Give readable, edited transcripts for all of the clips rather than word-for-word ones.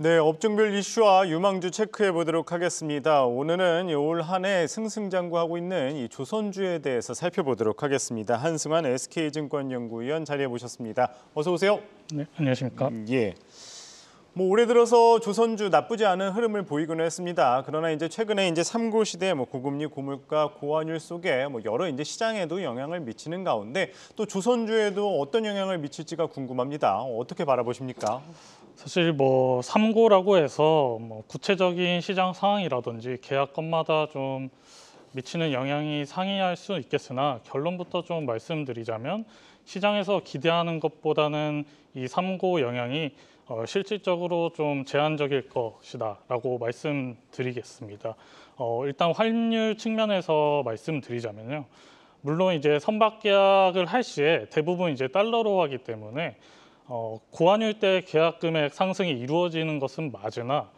네, 업종별 이슈와 유망주 체크해 보도록 하겠습니다. 오늘은 올 한 해 승승장구하고 있는 이 조선주에 대해서 살펴보도록 하겠습니다. 한승환 SK증권연구위원 자리해 모셨습니다. 어서 오세요. 네, 안녕하십니까. 예. 올해 들어서 조선주 나쁘지 않은 흐름을 보이곤 했습니다. 그러나 이제 최근에 이제 삼고 시대 고금리, 고물가, 고환율 속에 여러 이제 시장에도 영향을 미치는 가운데 또 조선주에도 어떤 영향을 미칠지가 궁금합니다. 어떻게 바라보십니까? 사실 삼고라고 해서 구체적인 시장 상황이라든지 계약건마다 좀 미치는 영향이 상이할 수 있겠으나 결론부터 좀 말씀드리자면 시장에서 기대하는 것보다는 이 삼고 영향이 실질적으로 좀 제한적일 것이다라고 말씀드리겠습니다. 일단 환율 측면에서 말씀드리자면요. 물론 이제 선박 계약을 할 시에 대부분 이제 달러로 하기 때문에 고환율 때 계약 금액 상승이 이루어지는 것은 맞으나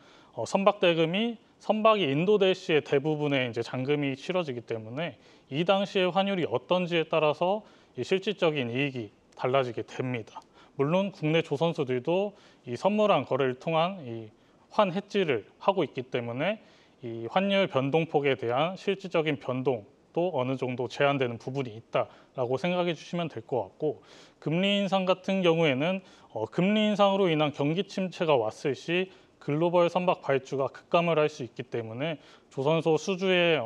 선박 대금이 선박이 인도될 시에 대부분의 이제 잔금이 치러지기 때문에 이 당시의 환율이 어떤지에 따라서 이 실질적인 이익이 달라지게 됩니다. 물론 국내 조선소들도 이 선물한 거래를 통한 이 환 해지를 하고 있기 때문에 이 환율 변동폭에 대한 실질적인 변동도 어느 정도 제한되는 부분이 있다라고 생각해 주시면 될 것 같고, 금리 인상 같은 경우에는 금리 인상으로 인한 경기 침체가 왔을 시 글로벌 선박 발주가 급감을 할 수 있기 때문에 조선소 수주의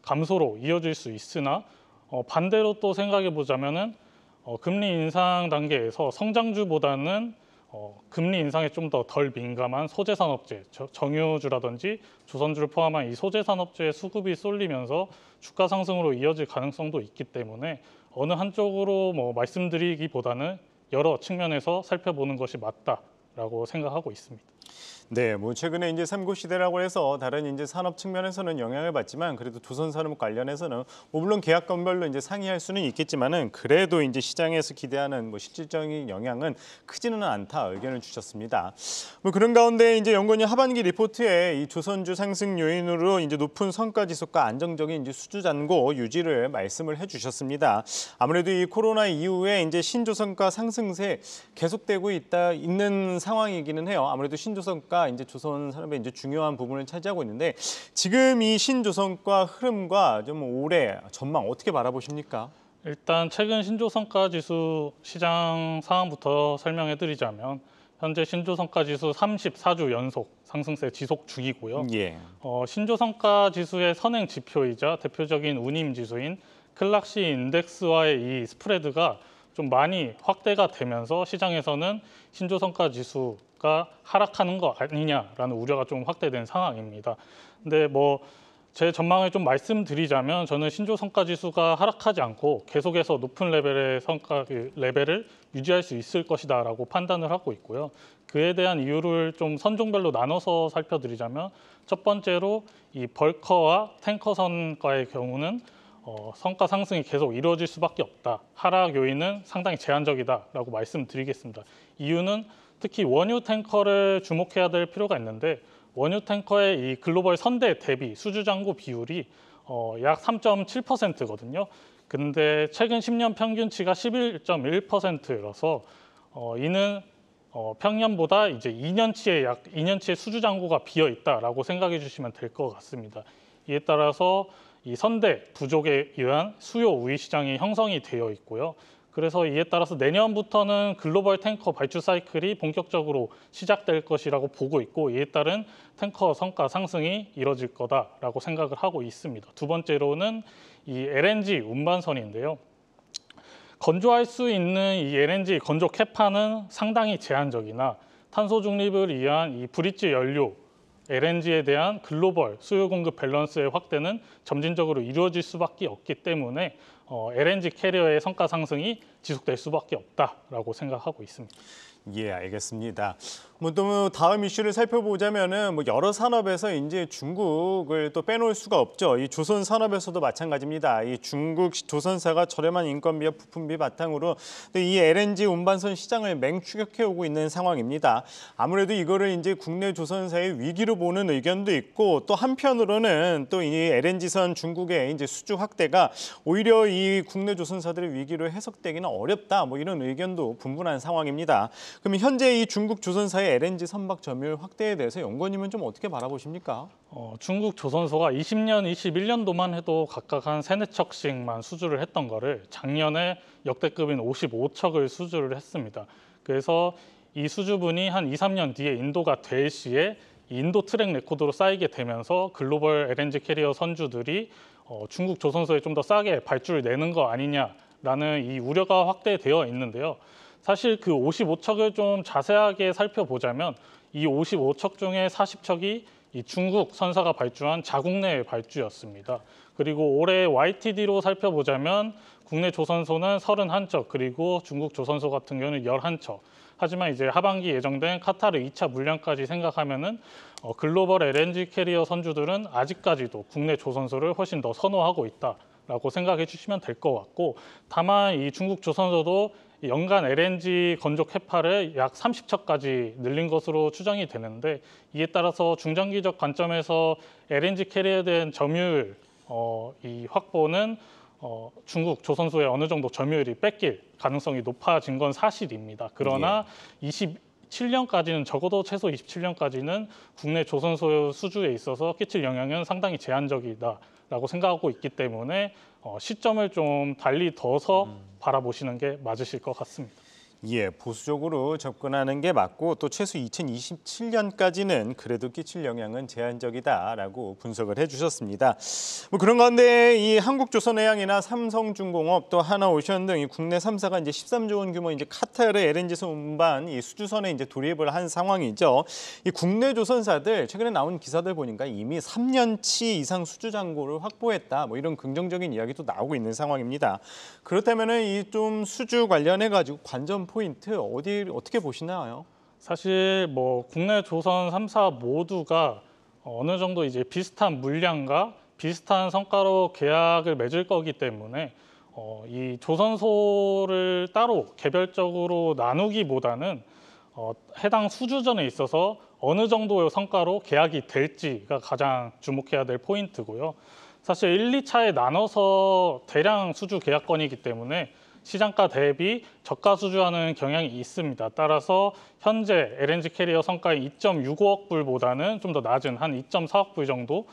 감소로 이어질 수 있으나 반대로 또 생각해 보자면은 금리 인상 단계에서 성장주보다는 금리 인상에 좀 더 덜 민감한 소재산업재, 정유주라든지 조선주를 포함한 이 소재산업재의 수급이 쏠리면서 주가 상승으로 이어질 가능성도 있기 때문에 어느 한쪽으로 말씀드리기보다는 여러 측면에서 살펴보는 것이 맞다라고 생각하고 있습니다. 네, 최근에 이제 삼고 시대라고 해서 다른 이제 산업 측면에서는 영향을 받지만 그래도 조선산업 관련해서는 물론 계약건별로 이제 상이할 수는 있겠지만은 그래도 이제 시장에서 기대하는 실질적인 영향은 크지는 않다 의견을 주셨습니다. 그런 가운데 이제 연구원이 하반기 리포트에 이 조선주 상승 요인으로 이제 높은 성과 지속과 안정적인 이제 수주 잔고 유지를 말씀을 해주셨습니다. 아무래도 이 코로나 이후에 이제 신조선가 상승세 계속되고 있는 상황이기는 해요. 아무래도 신조선가 이제 조선 산업의 이제 중요한 부분을 차지하고 있는데 지금 이 신조선가 흐름과 좀 올해 전망 어떻게 바라보십니까? 일단 최근 신조선가 지수 시장 상황부터 설명해드리자면 현재 신조선가 지수 34주 연속 상승세 지속 중이고요. 예. 신조선가 지수의 선행 지표이자 대표적인 운임 지수인 클락시 인덱스와의 이 스프레드가 좀 많이 확대가 되면서 시장에서는 신조선가 지수가 하락하는 거 아니냐라는 우려가 좀 확대된 상황입니다. 근데 제 전망을 좀 말씀드리자면 저는 신조선가 지수가 하락하지 않고 계속해서 높은 레벨의 성과 레벨을 유지할 수 있을 것이다라고 판단을 하고 있고요. 그에 대한 이유를 좀 선종별로 나눠서 살펴드리자면 첫 번째로 이 벌커와 탱커선가의 경우는 성과 상승이 계속 이루어질 수밖에 없다. 하락 요인은 상당히 제한적이다라고 말씀드리겠습니다. 이유는 특히 원유 탱커를 주목해야 될 필요가 있는데 원유 탱커의 이 글로벌 선대 대비 수주 잔고 비율이 약 3.7%거든요. 근데 최근 10년 평균치가 11.1%라서 이는 평년보다 이제 2년치의 수주 잔고가 비어 있다라고 생각해 주시면 될 것 같습니다. 이에 따라서 이 선대 부족에 의한 수요 우위 시장이 형성이 되어 있고요. 그래서 이에 따라서 내년부터는 글로벌 탱커 발주 사이클이 본격적으로 시작될 것이라고 보고 있고 이에 따른 탱커 성과 상승이 이뤄질 거다라고 생각을 하고 있습니다. 두 번째로는 이 LNG 운반선인데요. 건조할 수 있는 이 LNG 건조 캐파는 상당히 제한적이나 탄소 중립을 위한 이 브릿지 연료 LNG에 대한 글로벌 수요 공급 밸런스의 확대는 점진적으로 이루어질 수밖에 없기 때문에 LNG 캐리어의 성과 상승이 지속될 수밖에 없다라고 생각하고 있습니다. 예, 알겠습니다. 또 다음 이슈를 살펴보자면은 여러 산업에서 이제 중국을 또 빼놓을 수가 없죠. 이 조선 산업에서도 마찬가지입니다. 이 중국 조선사가 저렴한 인건비와 부품비 바탕으로 이 LNG 운반선 시장을 맹추격해 오고 있는 상황입니다. 아무래도 이거를 이제 국내 조선사의 위기로 보는 의견도 있고 또 한편으로는 또 이 LNG선 중국의 이제 수주 확대가 오히려 이 국내 조선사들의 위기로 해석되기는 어렵다. 이런 의견도 분분한 상황입니다. 그럼 현재 이 중국 조선사의 LNG 선박 점유율 확대에 대해서 연구원님은 좀 어떻게 바라보십니까? 중국 조선소가 20년, 21년도만 해도 각각 한 3~4척씩만 수주를 했던 거를 작년에 역대급인 55척을 수주를 했습니다. 그래서 이 수주분이 한 2~3년 뒤에 인도가 될 시에 인도 트랙 레코드로 쌓이게 되면서 글로벌 LNG 캐리어 선주들이 중국 조선소에 좀 더 싸게 발주를 내는 거 아니냐라는 이 우려가 확대되어 있는데요. 사실 그 55척을 좀 자세하게 살펴보자면 이 55척 중에 40척이 이 중국 선사가 발주한 자국 내 발주였습니다. 그리고 올해 YTD로 살펴보자면 국내 조선소는 31척, 그리고 중국 조선소 같은 경우는 11척. 하지만 이제 하반기 예정된 카타르 2차 물량까지 생각하면은 글로벌 LNG 캐리어 선주들은 아직까지도 국내 조선소를 훨씬 더 선호하고 있다라고 생각해 주시면 될 것 같고, 다만 이 중국 조선소도 연간 LNG 건조 캐파를 약 30척까지 늘린 것으로 추정이 되는데, 이에 따라서 중장기적 관점에서 LNG 캐리어에 대한 점유율 이 확보는 중국 조선소의 어느 정도 점유율이 뺏길 가능성이 높아진 건 사실입니다. 그러나 27년까지는 적어도 최소 27년까지는 국내 조선소 수주에 있어서 끼칠 영향은 상당히 제한적이다라고 생각하고 있기 때문에 시점을 좀 달리 둬서 바라보시는 게 맞으실 것 같습니다. 예, 보수적으로 접근하는 게 맞고 또 최소 2027년까지는 그래도 끼칠 영향은 제한적이다라고 분석을 해주셨습니다. 뭐 그런 가운데 이 한국조선해양이나 삼성중공업 또 하나오션 등 이 국내 3사가 이제 13조 원 규모 이제 카타르 LNG 선반 이 수주선에 이제 돌입을 한 상황이죠. 이 국내 조선사들 최근에 나온 기사들 보니까 이미 3년치 이상 수주 잔고를 확보했다. 뭐 이런 긍정적인 이야기도 나오고 있는 상황입니다. 그렇다면은 이 좀 수주 관련해 가지고 관전 포인트 어떻게 보시나요? 사실 뭐 국내 조선 3사 모두가 어느 정도 이제 비슷한 물량과 비슷한 성과로 계약을 맺을 거기 때문에 이 조선소를 따로 개별적으로 나누기보다는 해당 수주전에 있어서 어느 정도의 성과로 계약이 될지가 가장 주목해야 될 포인트고요. 사실 1, 2차에 나눠서 대량 수주 계약권이기 때문에 시장가 대비 저가 수주하는 경향이 있습니다. 따라서 현재 LNG 캐리어 성과의 2.65억 불보다는 좀 더 낮은 한 2.4억 불 정도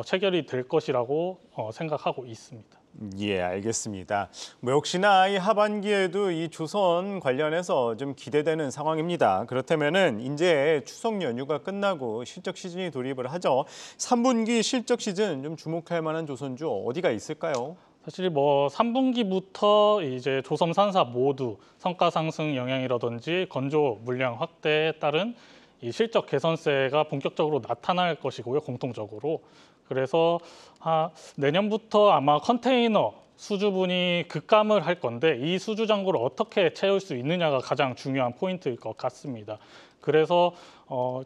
체결이 될 것이라고 생각하고 있습니다. 예, 알겠습니다. 뭐 역시나 이 하반기에도 이 조선 관련해서 좀 기대되는 상황입니다. 그렇다면은 이제 추석 연휴가 끝나고 실적 시즌이 돌입을 하죠. 3분기 실적 시즌 좀 주목할 만한 조선주 어디가 있을까요? 사실 뭐 3분기부터 이제 조선 3사 모두 성과 상승 영향이라든지 건조 물량 확대에 따른 이 실적 개선세가 본격적으로 나타날 것이고요, 공통적으로. 그래서 내년부터 아마 컨테이너 수주분이 급감을 할 건데 이 수주 잔고를 어떻게 채울 수 있느냐가 가장 중요한 포인트일 것 같습니다. 그래서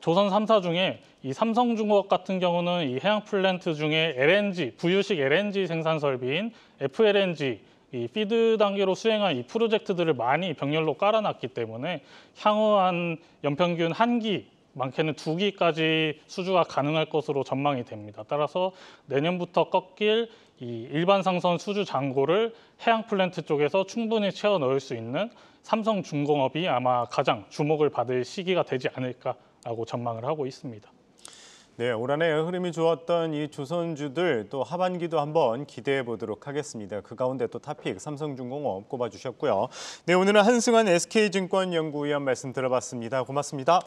조선 3사 중에 이 삼성중공업 같은 경우는 이 해양 플랜트 중에 LNG, 부유식 LNG 생산 설비인 FLNG 이 피드 단계로 수행한 이 프로젝트들을 많이 병렬로 깔아놨기 때문에 향후 한 연평균 한 기, 많게는 2기까지 수주가 가능할 것으로 전망이 됩니다. 따라서 내년부터 꺾일 이 일반 상선 수주 잔고를 해양 플랜트 쪽에서 충분히 채워 넣을 수 있는 삼성중공업이 아마 가장 주목을 받을 시기가 되지 않을까라고 전망을 하고 있습니다. 네, 올 한해 흐름이 좋았던 이 조선주들 또 하반기도 한번 기대해 보도록 하겠습니다. 그 가운데 또 탑픽 삼성중공업 꼽아주셨고요. 네, 오늘은 한승환 SK증권 연구위원 말씀 들어봤습니다. 고맙습니다.